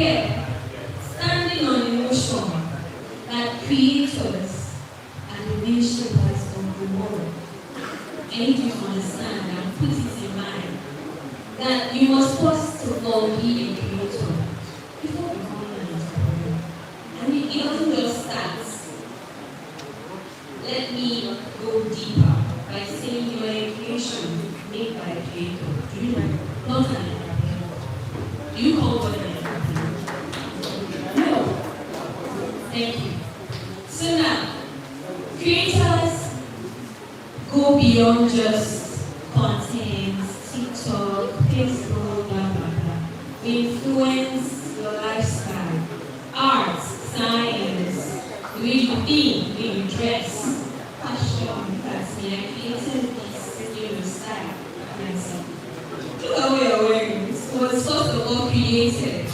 here, standing on emotion, that creators are the nations of the world. I need you to understand and put it in mind that you must first of all be a creator before becoming an entrepreneur. I mean, it doesn't just start. Let me go deeper by saying you are a creation made by a creator. Do you know? Not an entrepreneur. Do you call God an entrepreneur? No. Thank you. So now, creators go beyond just content, TikTok, Facebook, blah, blah, blah. Influence your lifestyle, art, science, the way you think, the way you dress, fashion. That's me. I created this style. Yes. Look at what you're wearing. It was first of all created.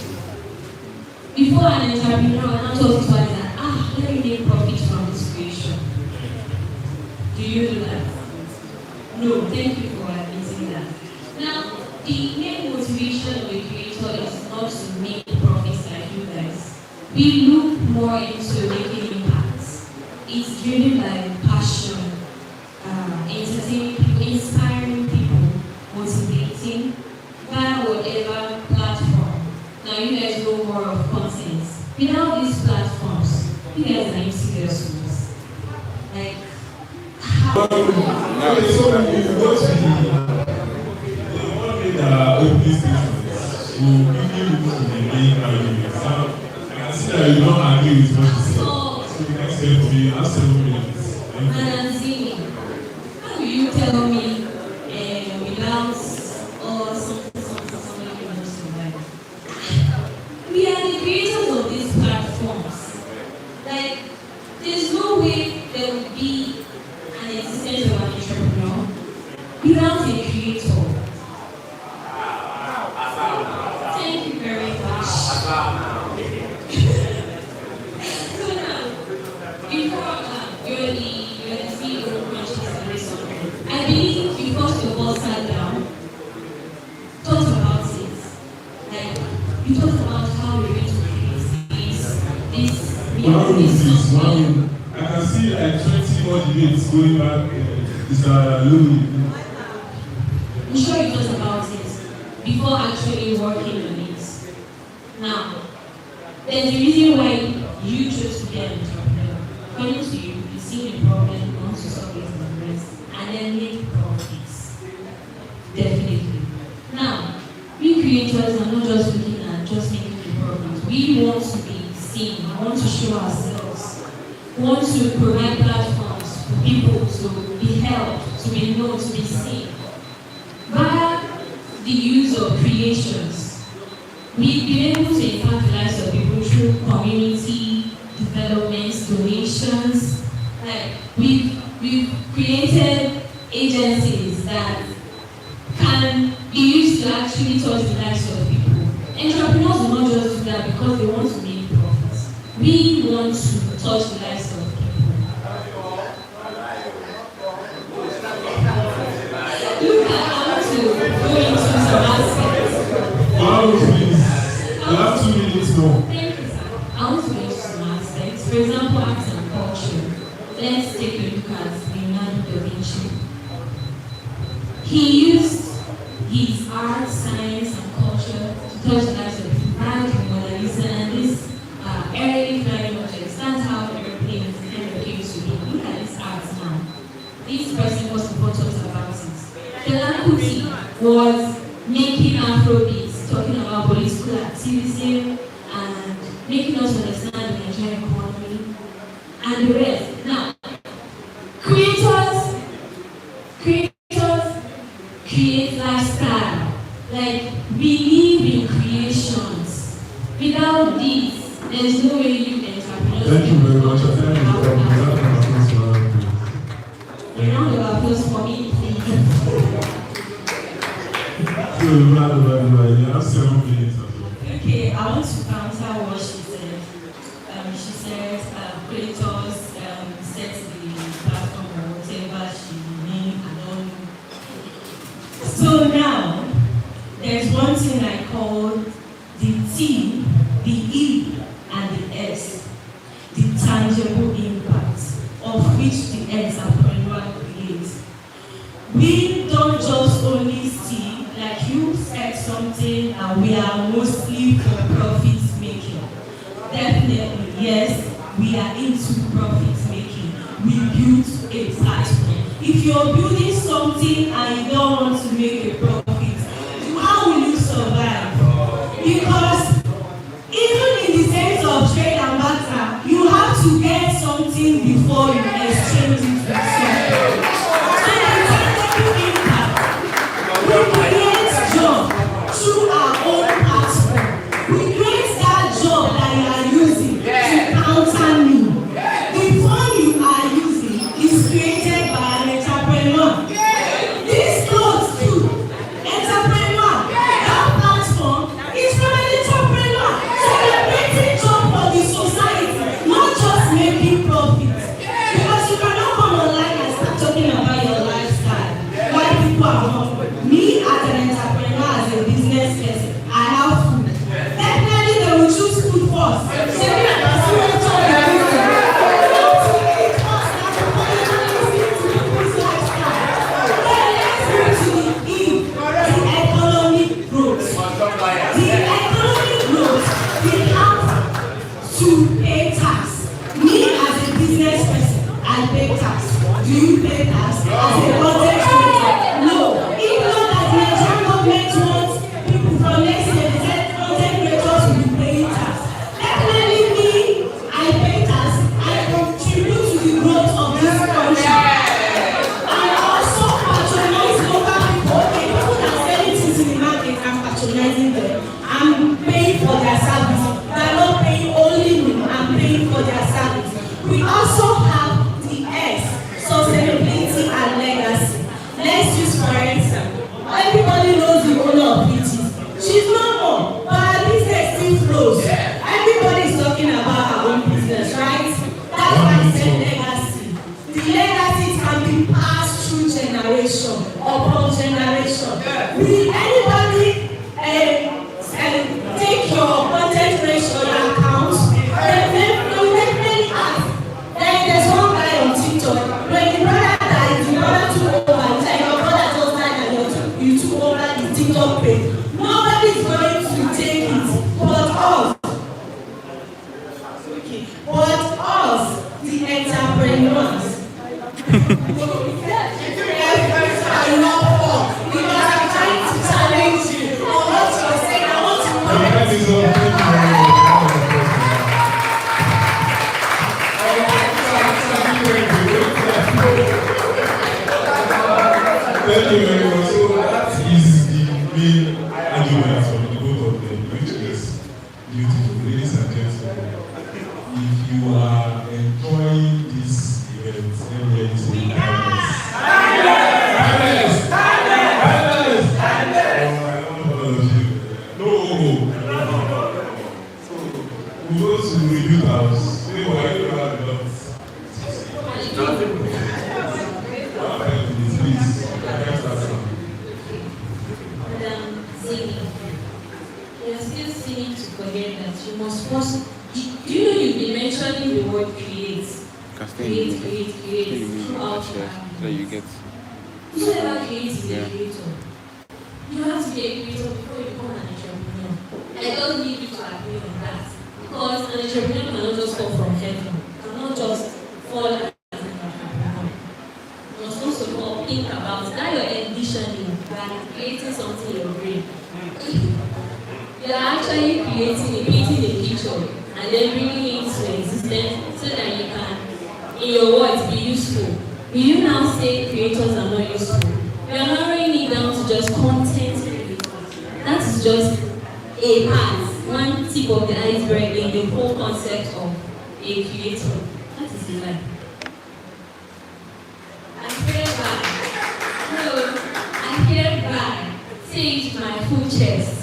Before an entrepreneur, I'm not talking about that. Let me make profit from this creation. Do you do that? No, thank you for admitting that. Now, the main motivation of a creator is not to make profits like you guys. We look more into making impacts. It's driven by passion, entertaining people, inspiring people, motivating via whatever platform. Now, you guys know more of content. Without these platforms, you guys are empty vessels. Like, how? Okay, so you go to the one with opening statements, you give you to the main argument. Now, I can see that you don't agree with what you said. So you can say to me, have 7 minutes. How do you tell me without or something you want to survive? We are the creators of these platforms. Like, there's no way there would be an existence of an entrepreneur without a creator. Thank you very much. So now, before you're the CEO of Manchester Resort, I believe you first of all sat down, thought about it. Like, you thought about how you're going to create this. I can see like 20 more debates going back. Louis. I'm sure you thought about it before actually working on it. Now, there's a reason why you chose to be an entrepreneur. According to you, you see the problem, you want to solve it in the rest, and then make profits. Definitely. Now, we creators are not just looking at just making the profits. We want to be seen, we want to show ourselves, we want to provide platforms for people to be helped, to be known, to be seen. Via the use of creations, we've been able to impact the lives of people through community developments, donations. Like, we've created agencies that can be used to actually touch the lives of people. Entrepreneurs will not just do that because they want to make profits. We want to touch the lives of people. Look at how to go into some aspects. Please. You have 2 minutes more. Thank you, sir. I want to go into some aspects. For example, arts and culture. Let's take a look at Leonardo da Vinci. He used his art, science, and culture to touch the lives of people. Back in Mona Lisa and this early flying objects. That's how airplanes kind of came to be. Look at this art now. This person was before talks about it. Fela Kuti was making Afrobeats, talking about political activism and making us understand the Nigerian economy and the rest. Now, creators create lifestyle. Like, believe in creations. Without this, there's no way you can entrepreneurs. Thank you very much. A round of applause for me, please. You have 7 minutes. Okay, I want to counter what she said. She said creators set the platform or whatever she named. I don't know. So now, there's one thing I call the team the E and the S, the tangible impact of which the entrepreneur creates. We don't just only see, like you said something, and we are mostly for profit making. Definitely, yes, we are into profit making. We build a platform. If you're building something and you don't want to make a profit, how will you survive? Because even in the sense of trade and barter, you have to get something before you exchange it with something. So the tangible impact, we create job through our own platform. We create that job that you are using to counter me. The phone you are using is created by an entrepreneur. This clothes too, entrepreneur. That platform is from an entrepreneur. So we are creating job for the society, not just making profit. Because you cannot come online and start talking about your lifestyle. Why people are not. Me as an entrepreneur, as a business person, I have food. Definitely they will choose food first. So we are pursuing job in business. To pay tax. Me as a business person, I pay tax. Do you pay tax as a content creator? No. Even though that the Nigerian government wants people from next year, they said content creators will be paying tax. Definitely me, I pay tax. I contribute to the growth of this country. I also patronize local people. Okay, people that are selling things in the market, I'm patronizing them. I'm paying for their service. They're not paying only me, I'm paying for their service. We also have the S, sustainability and legacy. Let's use for example. Everybody knows the owner of it. She's no more, but her business still flows. Everybody is talking about her own business, right? That's why I said legacy. The legacy can be passed through generation upon generation. Will anybody take your content creation your account, then you definitely ask. Then there's one guy on TikTok. When the brother died, the brother took over. It's like your brother just died and you took over the TikTok page. Nobody's going to take it but us. Okay. But us, the entrepreneurs. I'm not for because I'm trying to challenge you. Or what you're saying, I want to Thank you very much. So that is the main argument from the both of them, which is beautiful. Ladies and gentlemen, if you are enjoying this event, let me hear you say kindness. Kindness! Kindness! Kindness! I don't know all of you. No. So, we go to review house. Say, why you have a lot? You're still seeming to forget that you must first. Do you know you've been mentioning the word create? Create. So you get. Whoever creates is a creator. You have to be a creator before you become an entrepreneur. I don't need you to agree on that. Because an entrepreneur cannot just fall from heaven. Cannot just fall as an entrepreneur. You must first of all think about that you're envisioning by creating something in your brain. You are actually painting a picture and then bringing it into existence so that you can, in your words, be useful. Will you now say creators are not useful? We are narrowing it down to just content creators. That is just a part, one tip of the iceberg in the whole concept of a creator. That is the lie. I hereby say it with my full chest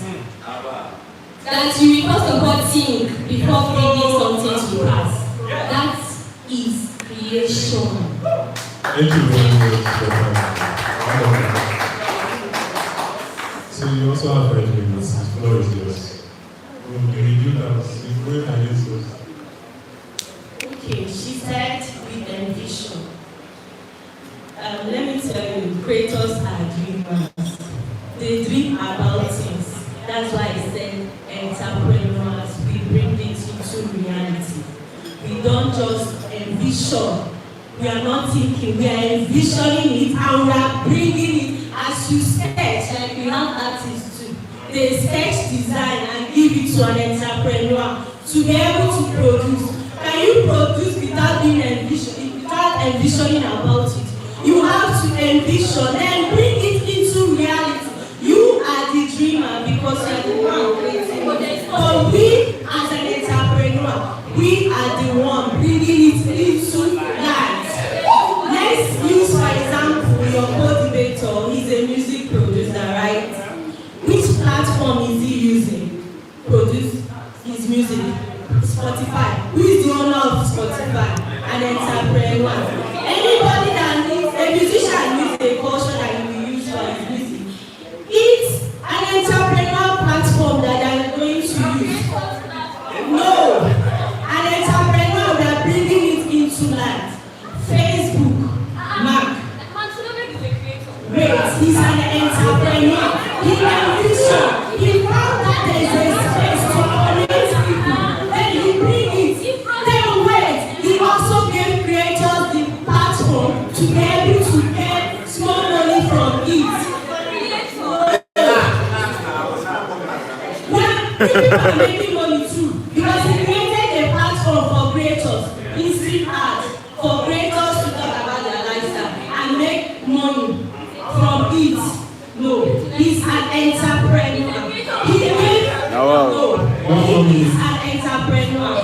that you will first of all think before bringing something to pass. That is creation. Thank you very much. So you also have heard me, the floor is yours. Okay, do that. It's going against us. Okay, she said with ambition. Let me tell you, creators are dreamers. They dream about things. That's why I said entrepreneurs, we bring it into reality. We don't just envision. We are not thinking, we are envisioning it and we are bringing it as you sketch. Like we have artists too. They sketch, design, and give it to an entrepreneur to be able to produce. Can you produce without being without envisioning about it? You have to envision and bring it into reality. You are the dreamer because you are the one creating it. But we as an entrepreneur, we are the one bringing it into life. Let's use for example your co-debater. He's a music producer, right? Which platform is he using? Produce his music. Spotify. Who is the owner of Spotify? An entrepreneur. Anybody that needs a musician needs a culture that you will use for his music. It's an entrepreneur platform that they are going to use. No. An entrepreneur that are bringing it into life. Facebook. Mark. Wait, he's an entrepreneur. He ambition. He found that there is a space to connect people. Then he bring it. Then wait. He also gave creators the platform to be able to get small money from it. Yeah, people are making money too because he created a platform for creators, instant art, for creators to talk about their lifestyle and make money from it. No, he's an entrepreneur. He is an entrepreneur.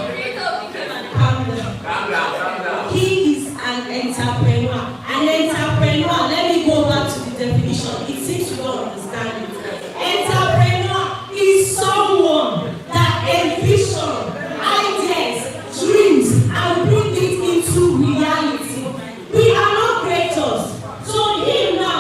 He is an entrepreneur. An entrepreneur, let me go back to the definition. It seems you don't understand it. Entrepreneur is someone that envisions ideas, dreams, and bring it into reality. We are not creators. So him now,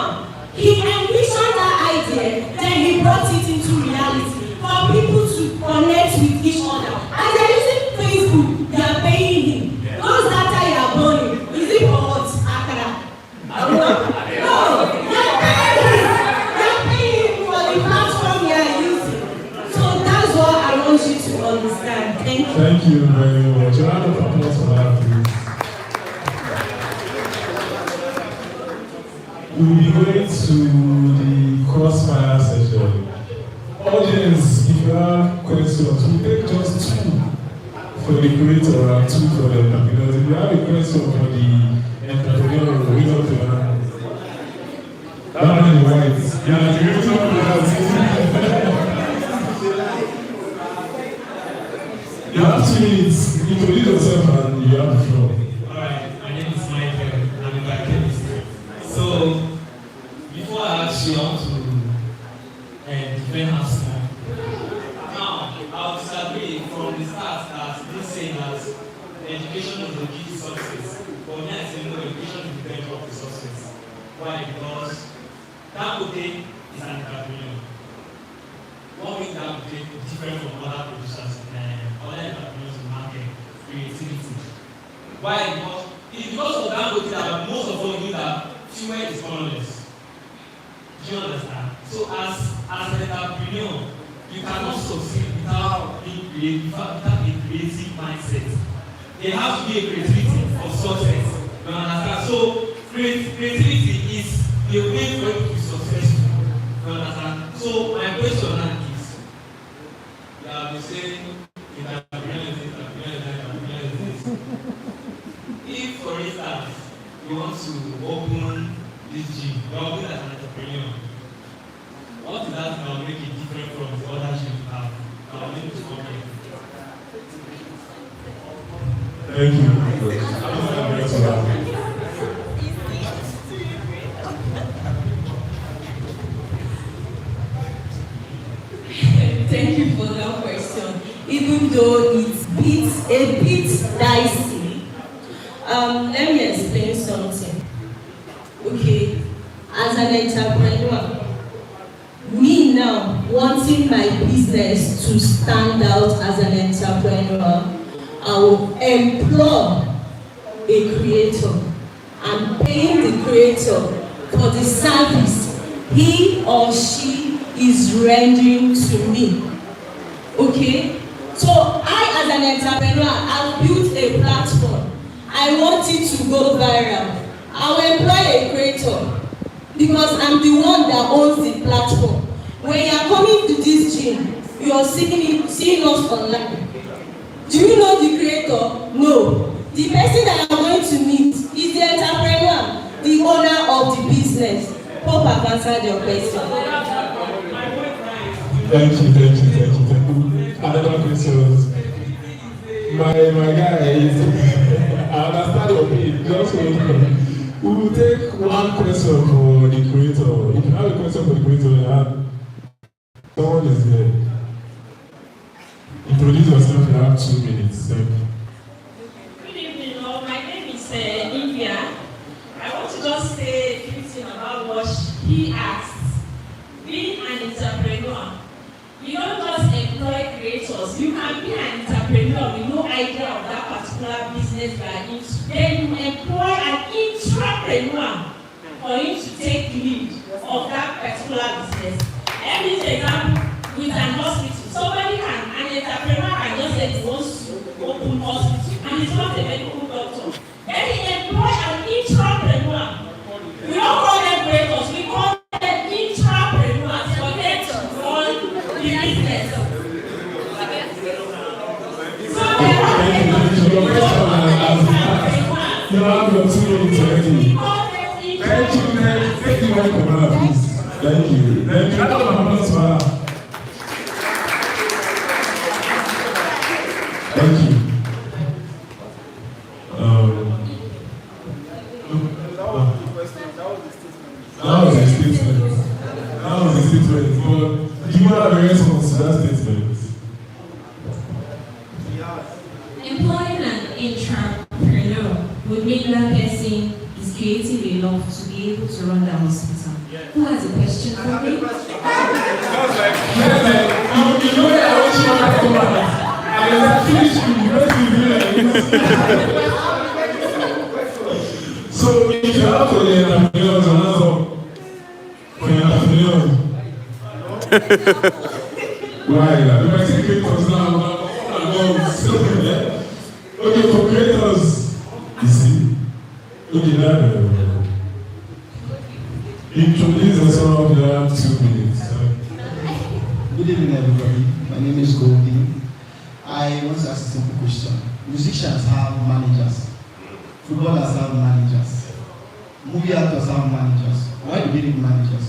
he envisioned that idea, then he brought it into reality for people to connect with each other. As they're using Facebook, they are paying him. Those data you are burning, is it for what? Akara? No, they're paying him for the platform they are using. So that's what I want you to understand. Thank you. Thank you very much. A round of applause for that, please. We'll be going to the crossfire session. Audience, if you have questions, we'll take just two for the creator and two for the entrepreneurs. If you have a question for the entrepreneur, raise up your hand. That man in white. Yeah, the creator You have 2 minutes. Introduce yourself and you have the floor. Alright, my name is Michael. I'm a biochemist. So, before I ask you, I want to defend her small. Now, I'll disagree from the start that this saying that education is the key to success. For me, I say no, education is the bedrock of success. Why? Because Dangote is an entrepreneur. What makes Dangote different from other producers, other entrepreneurs in the market? Creativity. Why? Because it's because of Dangote that most of us knew that fuel is colorless. Do you understand? So as an entrepreneur, you cannot succeed without being creative, without a creative mindset. There has to be a creativity for success. You understand? So creativity is the way for you to be successful. You understand? So my question now is, you have been saying entrepreneur is this. If for instance you want to open this gym, you are open as an entrepreneur. What is that that will make it different from the other gym you have? That will make it company. Thank you. Thank you for that question. Even though it's a bit dicey, let me explain something. Okay, as an entrepreneur, me now, wanting my business to stand out as an entrepreneur, I will employ a creator. I'm paying the creator for the service he or she is rendering to me. Okay? So I, as an entrepreneur, have built a platform. I want it to go viral. I will employ a creator because I'm the one that owns the platform. When you are coming to this gym, you are seeing us online. Do you know the creator? No. The person that I'm going to meet is the entrepreneur, the owner of the business. Hope I've answered your question. Thank you. Another question. My guy is, I understand your pain. Just hold on. We will take one question for the creator. If you have a question for the creator, someone is there. Introduce yourself, you have 2 minutes. Thank you. Good evening, all. My name is India. I want to just say a few things about what he asked. Being an entrepreneur, you don't just employ creators. You can be an entrepreneur with no idea of that particular business you are into. Then you employ an intrapreneur for him to take lead of that particular business. Let me use an example with an hospital. Somebody an entrepreneur can just say he wants to open hospital and he's not a medical doctor. Then he employ an intrapreneur. We don't call them creators, we call them intrapreneurs for them to run the business. So they have You have your 2 minutes already. Thank you, man. Thank you, man. Please. Thank you. Thank you. Thank you. That was a statement. But do you have a response to that statement? Employing an entrepreneur would mean that person is creative enough to be able to run the hospital. Who has a question for me? You know that I want you to come out. So if you have to the entrepreneurs and also for the entrepreneurs. Why? If I say creators now, okay, for creators, you see, okay, that introduce yourself, you have 2 minutes. Good evening, everybody. My name is Goldie. I want to ask a simple question. Musicians have managers. Footballers have managers. Movie actors have managers. Why do they need managers?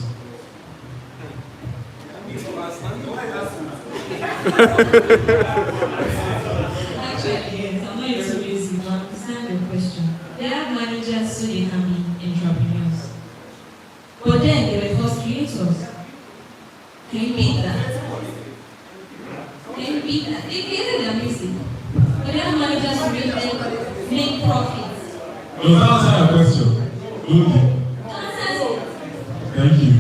Actually, yes, I'm not so easy to understand your question. They have managers so they can be entrepreneurs. But then they were first creators. Can you beat that? Can you beat that? They created their music. But they have managers to make profits. Does that answer your question? Okay. Thank you.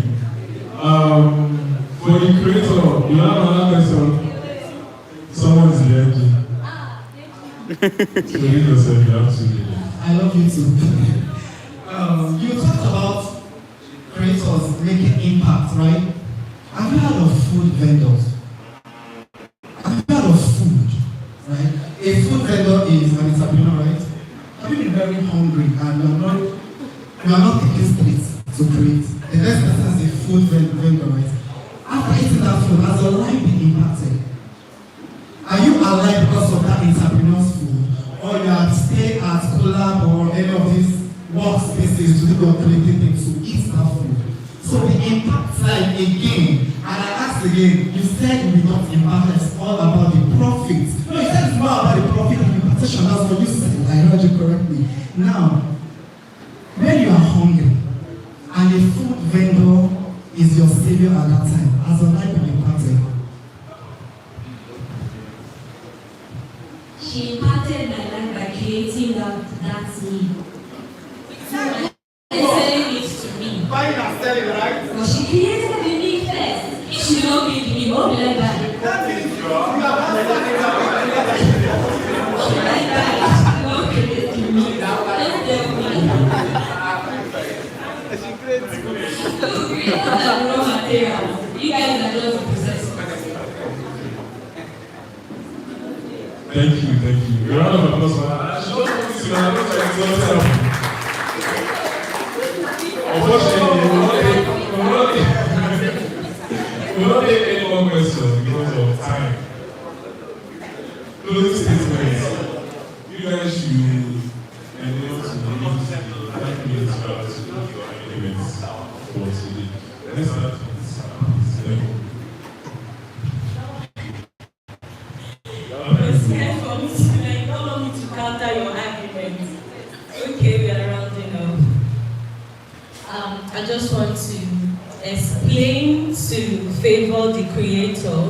For the creator, you have another question. Someone is lurking. Introduce yourself, you have 2 minutes. I love you too. You talked about creators making impact, right? Have you heard of food vendors? Have you heard of food, right? A food vendor is an entrepreneur, right? Have you been very hungry and you are not taking streets to create? The next person is a food vendor, right? After eating that food, has your life been impacted? Are you alive because of that entrepreneur's food? Or you are staying at collab or any of these workspaces to do your creative things to eat that food? So the impact side again, and I asked again, you said we don't impact, it's all about the profit. No, you said it's more about the profit and the impactation, that's what you said, I heard you correctly. Now, when you are hungry, and a food vendor is your savior at that time, has your life been impacted? She impacted my life by creating that need. And selling it to me. Buying and selling, right? But she created the need first. It should not be the creators are the raw materials. You guys are just the processors. Thank you. A round of applause for that. I should not put this in our notes like it's unfortunately, we will not take any more questions because of time. Closing statements. You guys should endeavor to use the 5 minutes route to do your elements for today. Let's start with It's scared for me to like, you don't want me to counter your argument. Okay, we are rounding up. I just want to explain to favor the creator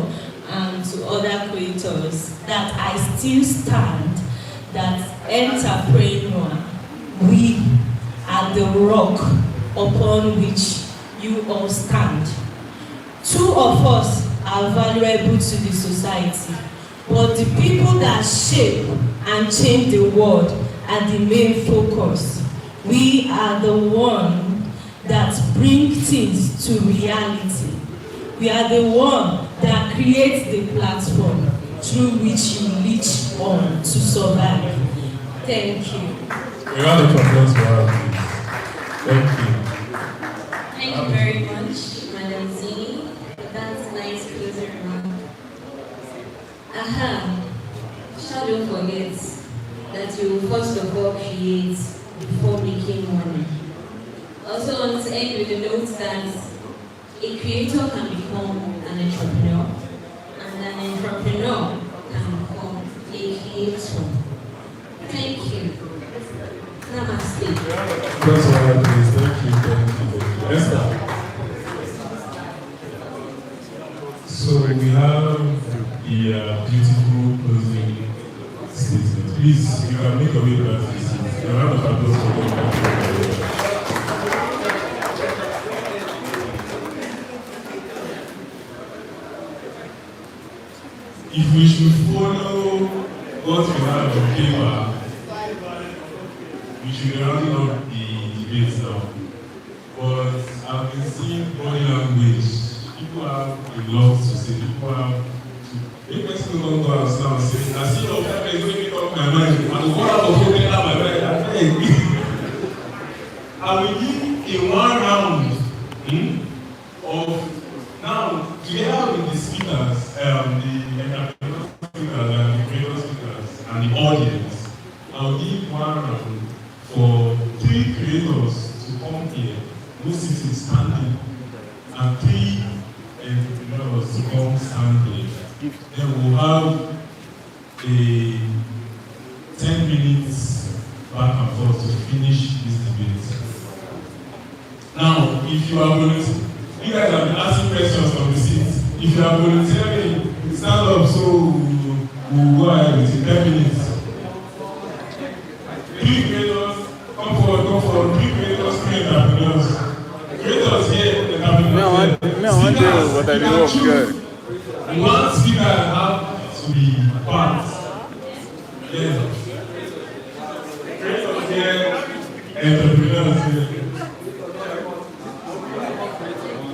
and to other creators that I still stand that entrepreneur, we are the rock upon which you all stand. 2 of us are valuable to the society, but the people that shape and change the world are the main focus. We are the one that bring things to reality. We are the one that creates the platform through which you reach on to survive. Thank you. a round of applause for her, please. Thank you. Thank you very much, Madam Zini. That's nice closing remark. Shall don't forget that you first of all create before making money. Also want to end with the note that a creator can become an entrepreneur, and an entrepreneur can become a creator. Thank you. Namaste. Applause for her, please. Thank you. Esther. So we have the beautiful closing statement. Please, you can make your way back to the seat. A round of applause for them. If we should follow what we have on paper, we should be rounding up the debate now. But I've been seeing body language. People have a lot to say. People have to. If person don't go out now and say, I see your pepper is making up my mind. And go out of home out my mind. I will give a 1 round of now together with the speakers, the entrepreneur speakers and the creator speakers and the audience. I'll give 1 round for 3 creators to come here, no sitting, standing, and 3 entrepreneurs to come standing. Then we'll have a 10 minutes back and forth to finish this debate. Now, if you are volunteering, you guys have been asking questions from the seats. If you are volunteering, stand up so we'll go ahead with it. 10 minutes. 3 creators, come forward. 3 creators, 3 entrepreneurs. Creators here, entrepreneurs here. I want to do what I do good. 1 speaker have to be part. Yes. Creators here, entrepreneurs here.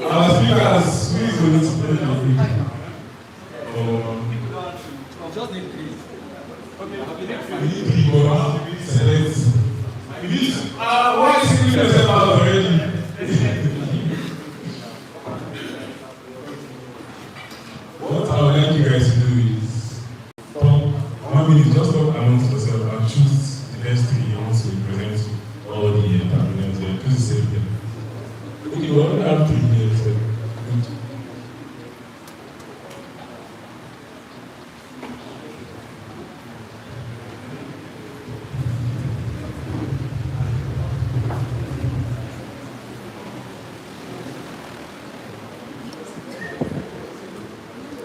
Our speakers, who is going to speak? Just need 3. We need 3, but how do we select? We need, why is it yourself out already? What I would like you guys to do is talk 1 minute, just talk amongst yourself and choose the best 3 you want to represent all the entrepreneurs there. Choose the same thing. Okay, we only have 3 minutes. Good.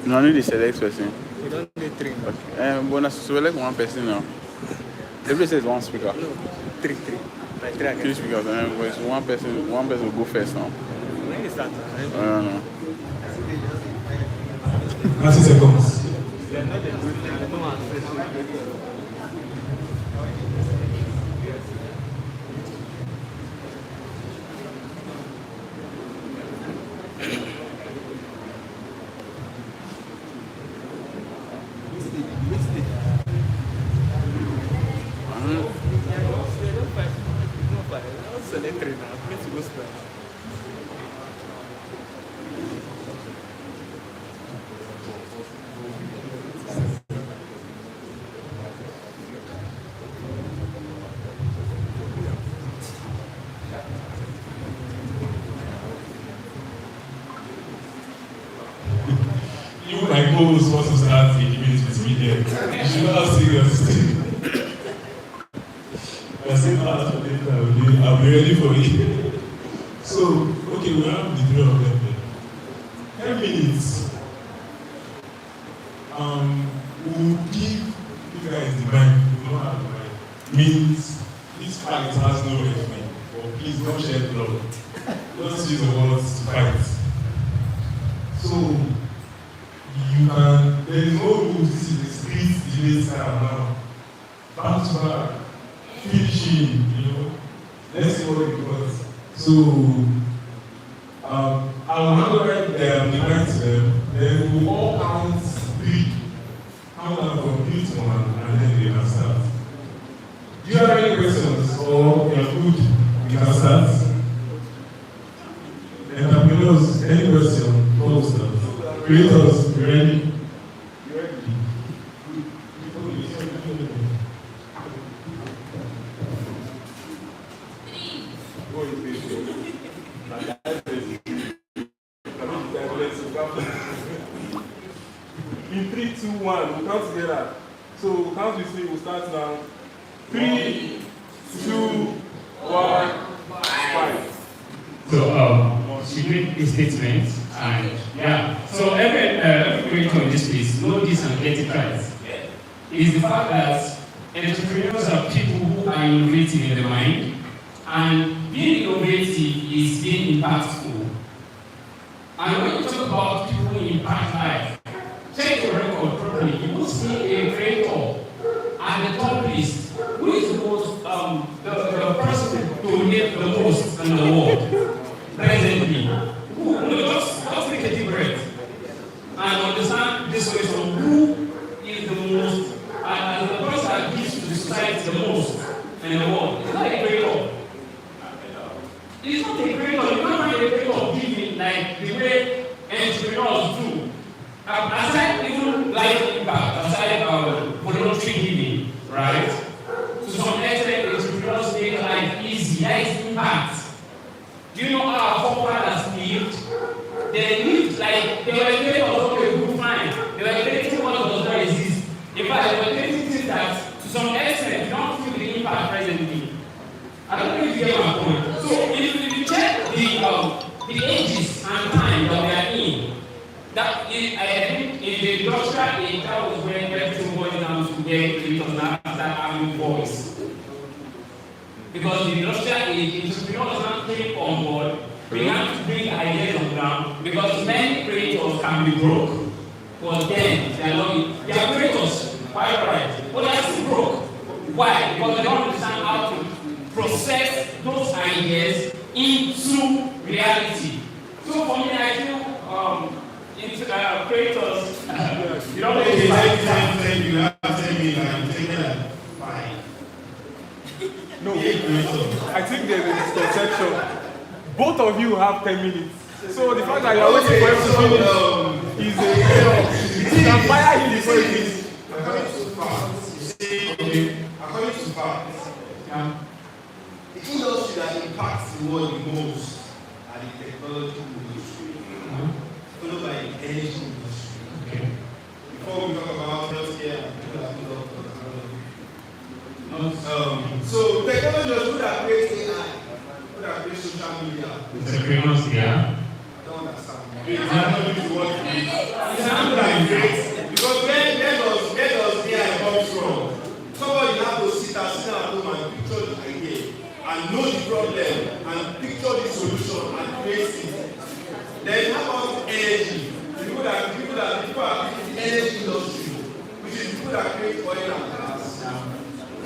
No, I need to select person. You don't need 3. Okay. But I select 1 person now. Everybody says 1 speaker. 3. Like 3 again. 3 speakers, and then it's 1 person. 1 person will go first now. When is that? I don't know. 30 seconds. get 3 now. I'm going to go spell. You, my co-host, wants to start a debate with me here. You should know how serious. I said that later, I'll be ready for it. So, okay, we have the 3 of them here. 10 minutes. We'll give you guys the mic. We don't have the mic. Means this fight has no referee. But please don't shed blood. Don't use the words to fight. So, you can, there is no rules. This is the street debate style now. Back to back, finishing, let's see what it was. So, I will hand over the mic to them, then we will all count 3. Count down from 3 to 1, and then they can start. Do you have any questions, or you're good? We can start. Entrepreneurs, any question? Before we start. Creators, you ready? You ready? In 3, 2, 1, we'll count together. So we'll count with 3, we'll start now. 3, 2, 1, 5. So, she made a statement, and yeah. So every creator in this place know this and get it right. It is the fact that entrepreneurs are people who are innovative in their mind, and being innovative is being impactful. And when you talk about people who impact life, check your record properly. You will see a creator at the top list who is the most the person who donates the most in the world presently. Just take a deep breath and understand this question: who is the most and the person that gives to the society the most in the world? It's not a creator. It's not a creator. You can't find a creator giving like the way entrepreneurs do. Aside even life impact, aside voluntary giving, right? To some extent, entrepreneurs make life easy. That is impact. Do you know how our forefathers lived? They lived like they were creating okay, good fine. They were creating what does not exist. In fact, they were creating things that to some extent you don't feel the impact presently. I don't know if you get my point. So if you check the ages and time that we are in, that is, I think in the industrial age, that was when everything was down to get creators now start having voice. Because the industrial age, entrepreneurs now came on board, began to bring ideas on ground, because many creators can be broke, but then they are creators, quite right, but they are still broke. Why? Because they don't understand how to process those ideas into reality. So for me, I feel creators, you don't know. Okay, thank you. You have 10 minutes. I'm taking that 5. No, I think there's a misconception. Both of you have 10 minutes. So the fact that you're waiting for him to finish is a you can fire him before he finishes. According to facts, according to facts, the industry that impacts the world the most are the technology industry, followed by the energy industry. Okay. Before we talk about healthcare and people that do doctors, so technology does that create AI, that create social media. Entrepreneurs, yeah. I don't understand. It's not going to work. It's not like great. Because where does AI come from? Somebody has to sit at home and picture the idea and know the problem and picture the solution and create it. Then how about energy? The people that are in the energy industry, which is people that create oil and gas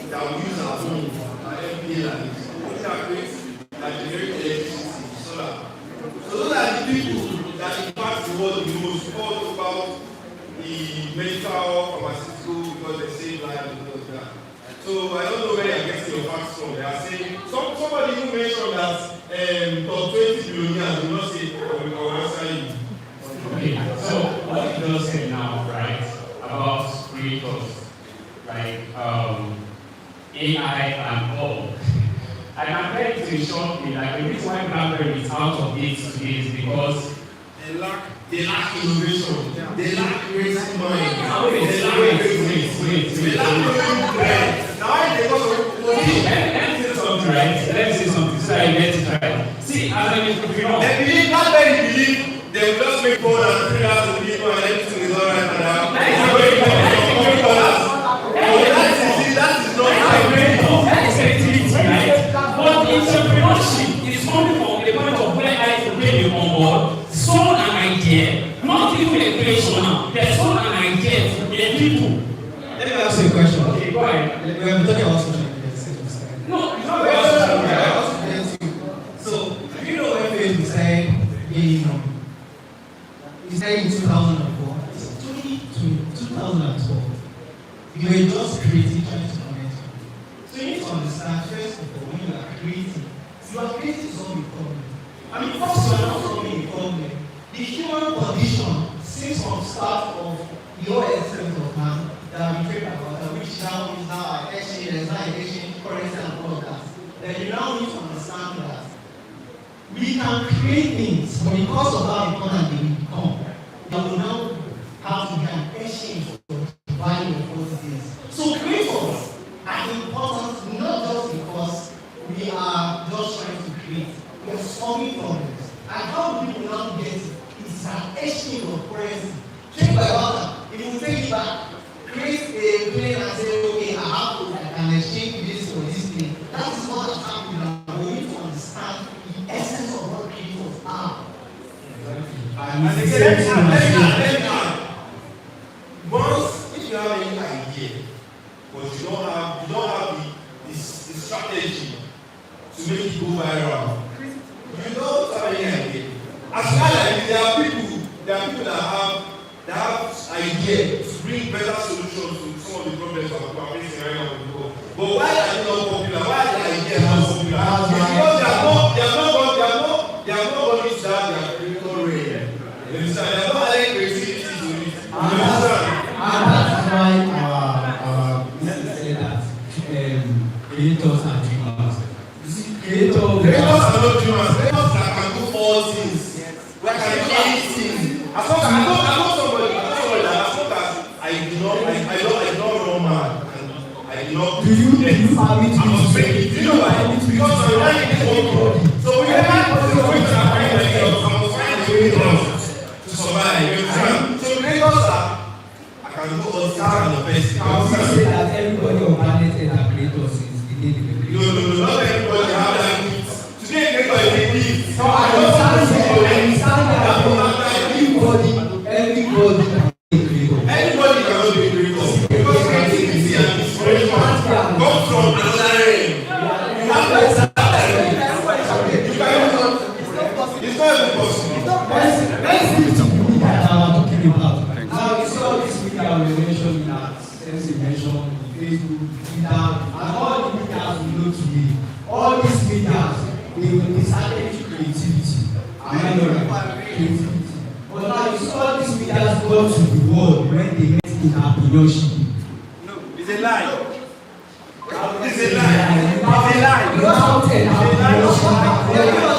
that we use at home, and everything like this. People that create that generate electricity, solar. So those are the people that impact the world the most. All about the medical, pharmaceutical, because they save lives and all that. So I don't know where you're getting your facts from. They are saying somebody who mentioned that top 20 billionaires will not say I will answer you. Okay, so what you just said now, right, about creators like AI and all. I can tell it in shortly, like the reason why BlackBerry is out of date today is because they lack innovation. They lack creative mind. Wait. Let me say something, right? Let me say something so I get it right. See, as an entrepreneur, they believe, BlackBerry believe they will just make more than 3,000 people and everything is alright and that is not that is creativity, right? But entrepreneurship is coming from the point of where I bring you on board, sold an idea, not even a creation now. They sold an idea to the people. Let me ask you a question. Okay, go ahead. We have been talking about social media. No, it's not about social media. So, you know when Facebook started getting it started in 2004. It's 2012. You were just creating, trying to connect. So you need to understand, first of all, when you are creating to solve a problem. I mean, first you are not solving a problem. The human condition, since from start of the whole essence of man, that we talk about, which now is now an exchange, there's now an exchange currency and all of that. Then you now need to understand that we can create things, but because of how important they will become, that will now have to be an exchange for the value of those things. So creators are important not just because we are just trying to create, we are solving problems. And how do people now get it? It's an exchange of currency. Think about that. If you take it back, create a plane and say, okay, I can exchange this for this thing. That is what has happened now. We need to understand the essence of what creators are. And again, once if you have any idea, but you don't have the strategy to make it go viral, you don't have any idea. As far as there are people that have idea to bring better solutions to some of the problems that we are facing right now in the world. But why are they not popular? Why are the ideas not popular? Because they are not going to that their critical rate. You understand? They are not adding creativity to it. You understand? And that's why our business say that creators are dreamers. You see, creators are not dreamers. Creators that can do all things. We can do anything. I know somebody that as long as I do not run mad and I do not do you permit me to say? Do you know why? Because I'm running this one. So we have I must find a way to survive. You understand? So creators I can do all things and the best. I will say that everybody on planet Earth are creators since the day they were created. No, not everybody have that gift. Today creator is a gift. So I understand that everybody everybody cannot be a creator. Because creativity and inspiration come from another realm. You have to accept that. It's not even possible. Let's leave to people that are talking about. Now you saw this media we mentioned in our sense you mentioned Facebook, Twitter, and all the media we know today. All these media they started creativity. I know right? Creativity. But now you saw these media go to the world when they met in entrepreneurship. No, it's a lie. It's a lie. It's a lie. It's a lie.